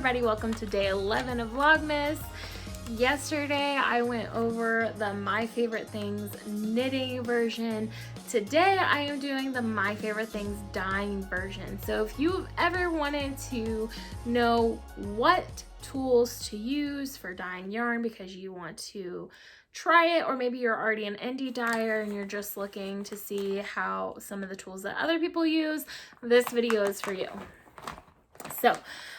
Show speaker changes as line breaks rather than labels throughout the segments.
everybody, welcome to day 11 of Vlogmas. Yesterday I went over the My Favorite Things knitting version. Today I am doing the My Favorite Things dyeing version. So if you've ever wanted to know what tools to use for dyeing yarn because you want to try it, or maybe you're already an indie dyer and you're just looking to see how some of the tools that other people use, this video is for you. So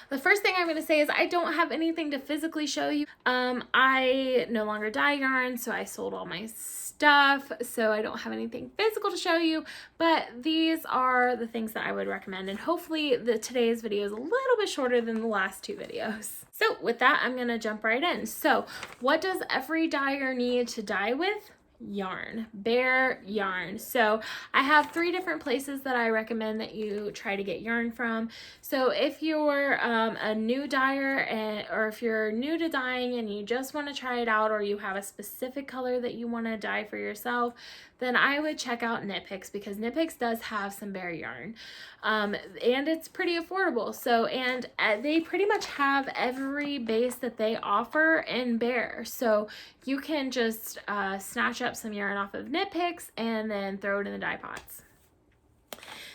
the first thing I'm going to say is I don't have anything to physically show you. I no longer dye yarn, so I sold all my stuff, so I don't have anything physical to show you, but these are the things that I would recommend, and hopefully today's video is a little bit shorter than the last two videos. So with that, I'm going to jump right in. So what does every dyer need to dye with? Yarn, bare yarn. So I have 3 different places that I recommend that you try to get yarn from. So if you're a new dyer or if you're new to dyeing and you just want to try it out, or you have a specific color that you want to dye for yourself, then I would check out Knit Picks, because Knit Picks does have some bare yarn, and it's pretty affordable. So, and they pretty much have every base that they offer in bare. So you can just snatch up some yarn off of Knit Picks and then throw it in the dye pots.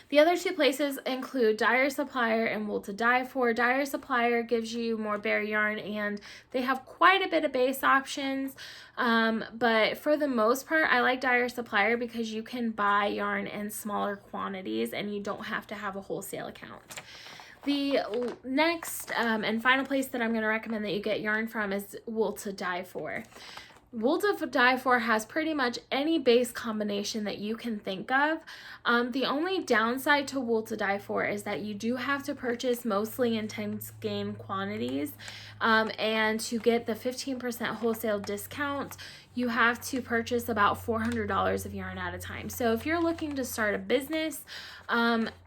The other 2 places include Dyer Supplier and Wool to Dye For. Dyer Supplier gives you more bare yarn and they have quite a bit of base options, but for the most part I like Dyer Supplier because you can buy yarn in smaller quantities and you don't have to have a wholesale account. The next and final place that I'm going to recommend that you get yarn from is Wool to Dye For. Wool to Dye For has pretty much any base combination that you can think of. The only downside to Wool to Dye For is that you do have to purchase mostly in 10 skein quantities, and to get the 15% wholesale discount, you have to purchase about $400 of yarn at a time. So if you're looking to start a business,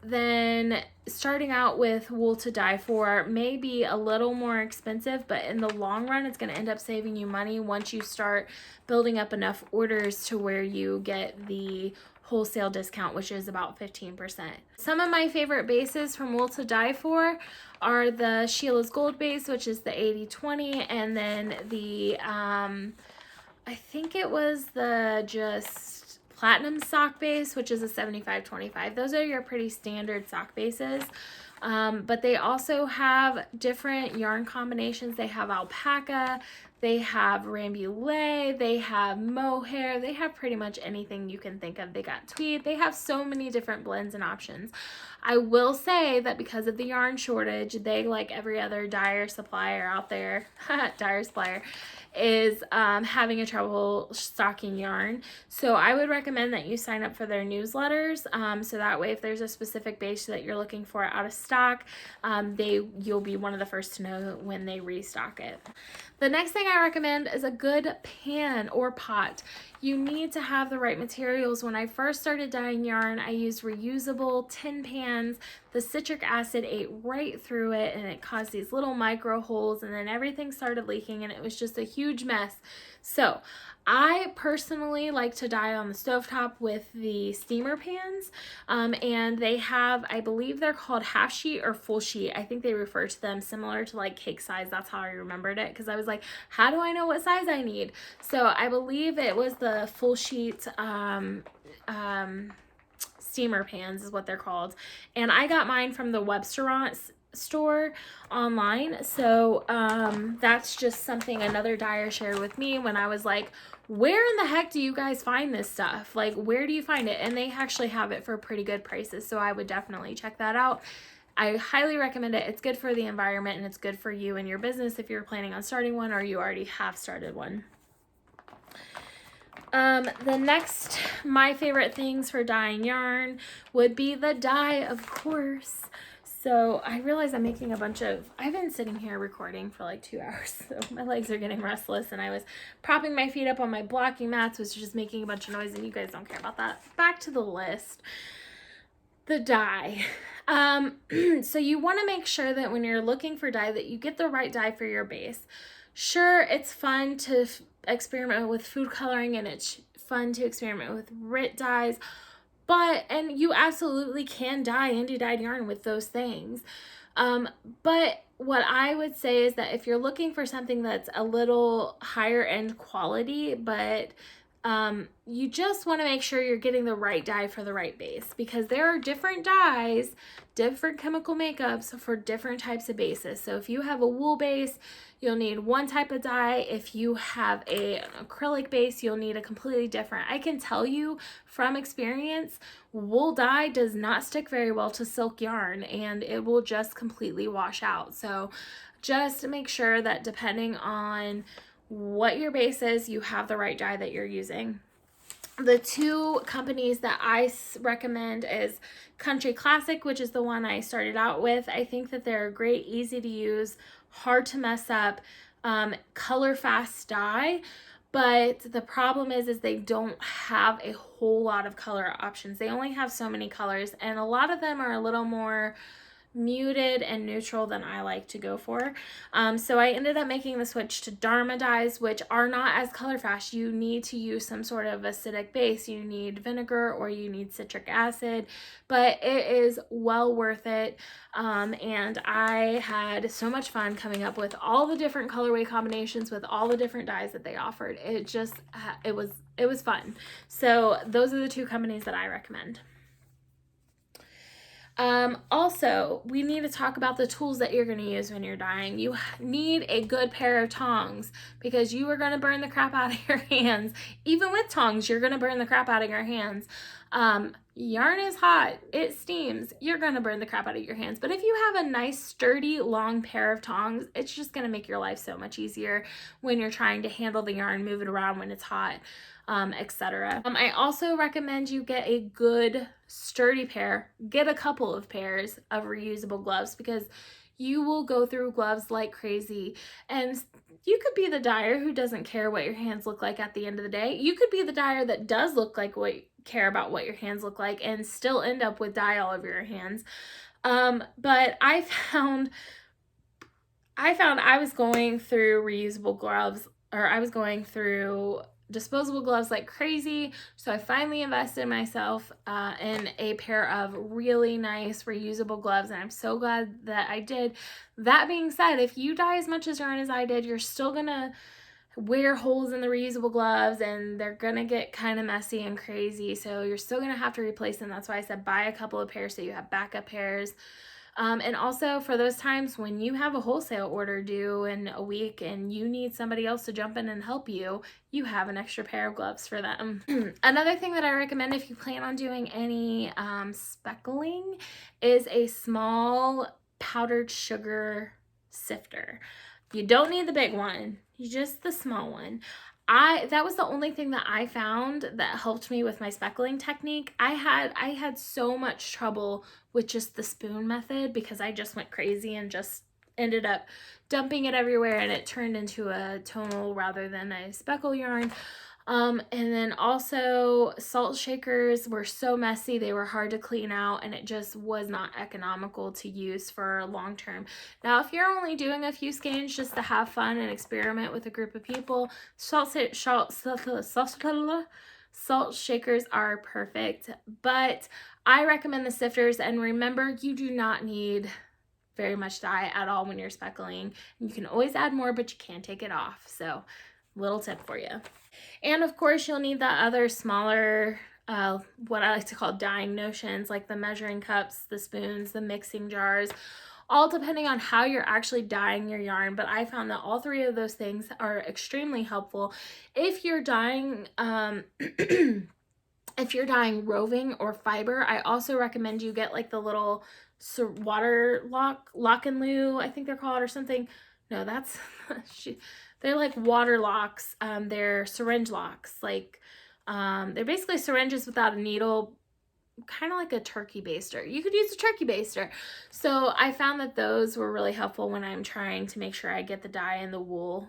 then starting out with Wool to Dye For may be a little more expensive, but in the long run, it's going to end up saving you money once you start building up enough orders to where you get the wholesale discount, which is about 15%. Some of my favorite bases from Wool to Dye For are the Sheila's Gold base, which is the 80/20, and then the I think it was the just platinum sock base, which is a 75/25. Those are your pretty standard sock bases. But they also have different yarn combinations. They have alpaca, they have rambouillet, they have mohair, they have pretty much anything you can think of. They got tweed. They have so many different blends and options. I will say that because of the yarn shortage, they, like every other dyer supplier out there, Dyer Supplier, is having a trouble stocking yarn. So I would recommend that you sign up for their newsletters, so that way if there's a specific base that you're looking for out of stock, you'll be one of the first to know when they restock it. The next thing I recommend is a good pan or pot. You need to have the right materials. When I first started dyeing yarn, I used reusable tin pans. The citric acid ate right through it and it caused these little micro holes, and then everything started leaking and it was just a huge mess. So I personally like to dye on the stovetop with the steamer pans, and they have, I believe they're called half sheet or full sheet. I think they refer to them similar to like cake size. That's how I remembered it, because I was like, how do I know what size I need? So I believe it was the full sheet steamer pans is what they're called, and I got mine from the Webstaurant store online. So that's just something another dyer shared with me when I was like, where in the heck do you guys find this stuff? Like, where do you find it? And they actually have it for pretty good prices, so I would definitely check that out. I highly recommend it. It's good for the environment and it's good for you and your business if you're planning on starting one or you already have started one. The next My Favorite Things for dyeing yarn would be the dye, of course. So I realize I'm making I've been sitting here recording for like 2 hours, so my legs are getting restless, and I was propping my feet up on my blocking mats, which is just making a bunch of noise, and you guys don't care about that. Back to the list. The dye. So you want to make sure that when you're looking for dye that you get the right dye for your base. Sure, it's fun to experiment with food coloring and it's fun to experiment with RIT dyes, and you absolutely can dye indie dyed yarn with those things. But what I would say is that if you're looking for something that's a little higher end quality, but you just want to make sure you're getting the right dye for the right base, because there are different dyes, different chemical makeups for different types of bases. So if you have a wool base, you'll need one type of dye. If you have an acrylic base, you'll need a completely different. I can tell you from experience, wool dye does not stick very well to silk yarn, and it will just completely wash out. So just make sure that depending on what your base is, you have the right dye that you're using. The two companies that I recommend is Country Classic, which is the one I started out with. I think that they're a great, easy to use, hard to mess up, color fast dye. But the problem is they don't have a whole lot of color options. They only have so many colors, and a lot of them are a little more muted and neutral than I like to go for. So I ended up making the switch to Dharma Dyes, which are not as color fast. You need to use some sort of acidic base. You need vinegar or you need citric acid, but it is well worth it. And I had so much fun coming up with all the different colorway combinations with all the different dyes that they offered. It was fun. So those are the two companies that I recommend. Also, we need to talk about the tools that you're going to use when you're dyeing. You need a good pair of tongs, because you are going to burn the crap out of your hands. Even with tongs, you're going to burn the crap out of your hands. Yarn is hot, it steams, you're going to burn the crap out of your hands. But if you have a nice, sturdy, long pair of tongs, it's just going to make your life so much easier when you're trying to handle the yarn, move it around when it's hot, etc. I also recommend you get a good, sturdy pair. Get a couple of pairs of reusable gloves, because you will go through gloves like crazy. And you could be the dyer who doesn't care what your hands look like at the end of the day. You could be the dyer that does care about what your hands look like and still end up with dye all over your hands. But I found I was going through reusable gloves, or I was going through disposable gloves like crazy. So I finally invested myself in a pair of really nice reusable gloves, and I'm so glad that I did. That being said, if you dye as much as yarn as I did, you're still gonna wear holes in the reusable gloves, and they're gonna get kind of messy and crazy, so you're still gonna have to replace them. That's why I said buy a couple of pairs so you have backup pairs. And also for those times when you have a wholesale order due in a week and you need somebody else to jump in and help you, you have an extra pair of gloves for them. Another thing that I recommend if you plan on doing any speckling is a small powdered sugar sifter. You don't need the big one, just the small one. That was the only thing that I found that helped me with my speckling technique. I had so much trouble with just the spoon method, because I just went crazy and just ended up dumping it everywhere, and it turned into a tonal rather than a speckle yarn. And then also salt shakers were so messy, they were hard to clean out, and it just was not economical to use for long term. Now, if you're only doing a few skeins just to have fun and experiment with a group of people, salt shakers are perfect. But I recommend the sifters, and remember, you do not need very much dye at all when you're speckling. You can always add more, but you can't take it off. So, little tip for you. And of course, you'll need the other smaller, what I like to call dyeing notions, like the measuring cups, the spoons, the mixing jars, all depending on how you're actually dyeing your yarn. But I found that all three of those things are extremely helpful. If you're dyeing, if you're dyeing roving or fiber, I also recommend you get like the little water lock and loo, I think they're called, or something. No, that's they're like water locks. They're syringe locks. Like they're basically syringes without a needle, kind of like a turkey baster. You could use a turkey baster. So I found that those were really helpful when I'm trying to make sure I get the dye in the wool.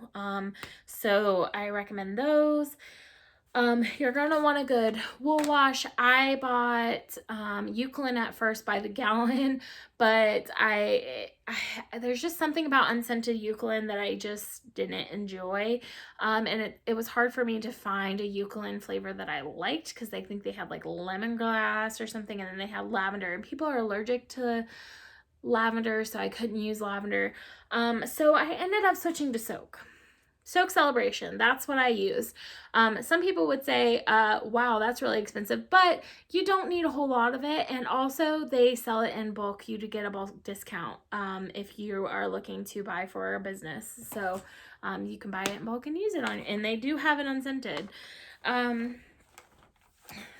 So I recommend those. You're gonna want a good wool wash. I bought Eucalyptus at first by the gallon, but there's just something about unscented Eucalyptus that I just didn't enjoy. And it was hard for me to find a Eucalyptus flavor that I liked, because I think they had like lemongrass or something, and then they have lavender, and people are allergic to lavender, so I couldn't use lavender. So I ended up switching to soak. Soak Celebration, that's what I use. Some people would say, wow, that's really expensive, but you don't need a whole lot of it. And also they sell it in bulk. You do get a bulk discount if you are looking to buy for a business. So you can buy it in bulk and use it on, and they do have it unscented.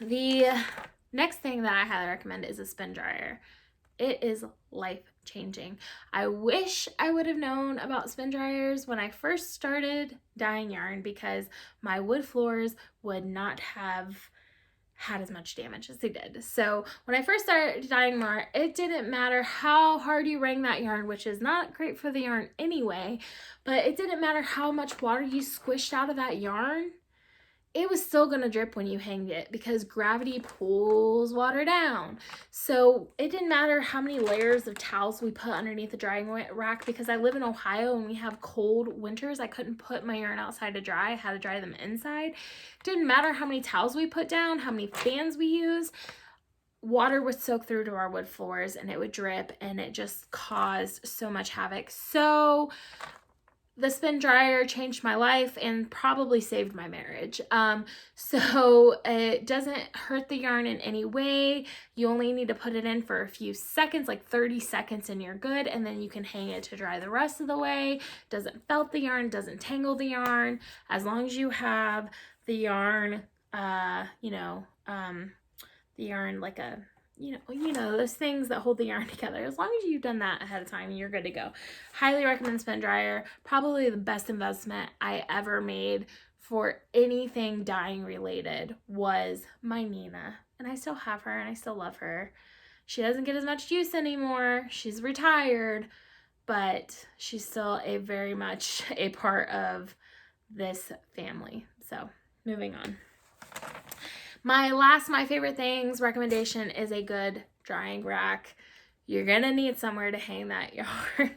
The next thing that I highly recommend is a spin dryer. It is life-changing. I wish I would have known about spin dryers when I first started dyeing yarn, because my wood floors would not have had as much damage as they did. So when I first started dyeing yarn, it didn't matter how hard you wring that yarn, which is not great for the yarn anyway, but it didn't matter how much water you squished out of that yarn, it was still gonna drip when you hanged it, because gravity pulls water down. So it didn't matter how many layers of towels we put underneath the drying rack, because I live in Ohio and we have cold winters. I couldn't put my yarn outside to dry. I had to dry them inside. It didn't matter how many towels we put down, how many fans we use. Water would soak through to our wood floors and it would drip, and it just caused so much havoc. So the spin dryer changed my life and probably saved my marriage. So it doesn't hurt the yarn in any way. You only need to put it in for a few seconds, like 30 seconds, and you're good. And then you can hang it to dry the rest of the way. Doesn't felt the yarn, doesn't tangle the yarn. As long as you have the yarn, the yarn like a, those things that hold the yarn together. As long as you've done that ahead of time, you're good to go. Highly recommend spin dryer. Probably the best investment I ever made for anything dyeing related was my Nina. And I still have her and I still love her. She doesn't get as much use anymore. She's retired, but she's still very much a part of this family. So moving on. My favorite things recommendation is a good drying rack. You're gonna need somewhere to hang that yarn.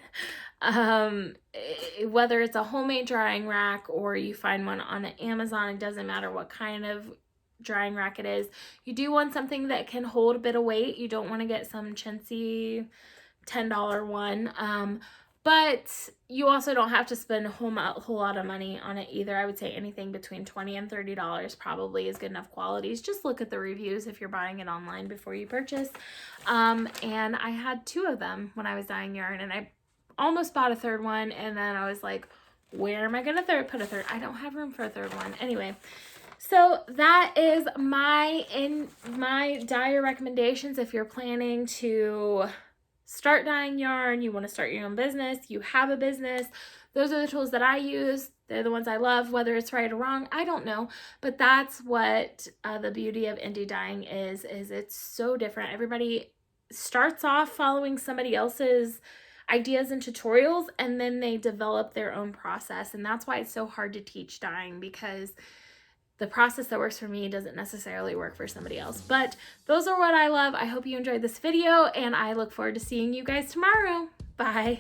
Whether it's a homemade drying rack or you find one on Amazon, it doesn't matter what kind of drying rack it is. You do want something that can hold a bit of weight. You don't want to get some chintzy $10 one. But you also don't have to spend a whole lot of money on it either. I would say anything between $20 and $30 probably is good enough qualities. Just look at the reviews if you're buying it online before you purchase. And I had 2 of them when I was dyeing yarn, and I almost bought a 3rd one, and then I was like, where am I going to put a 3rd? I don't have room for a 3rd one. Anyway, so that is my dyer recommendations if you're planning to start dyeing yarn, you want to start your own business, you have a business. Those are the tools that I use. They're the ones I love. Whether it's right or wrong, I don't know. But that's what the beauty of indie dyeing is it's so different. Everybody starts off following somebody else's ideas and tutorials, and then they develop their own process. And that's why it's so hard to teach dyeing, because the process that works for me doesn't necessarily work for somebody else. But those are what I love. I hope you enjoyed this video, and I look forward to seeing you guys tomorrow. Bye.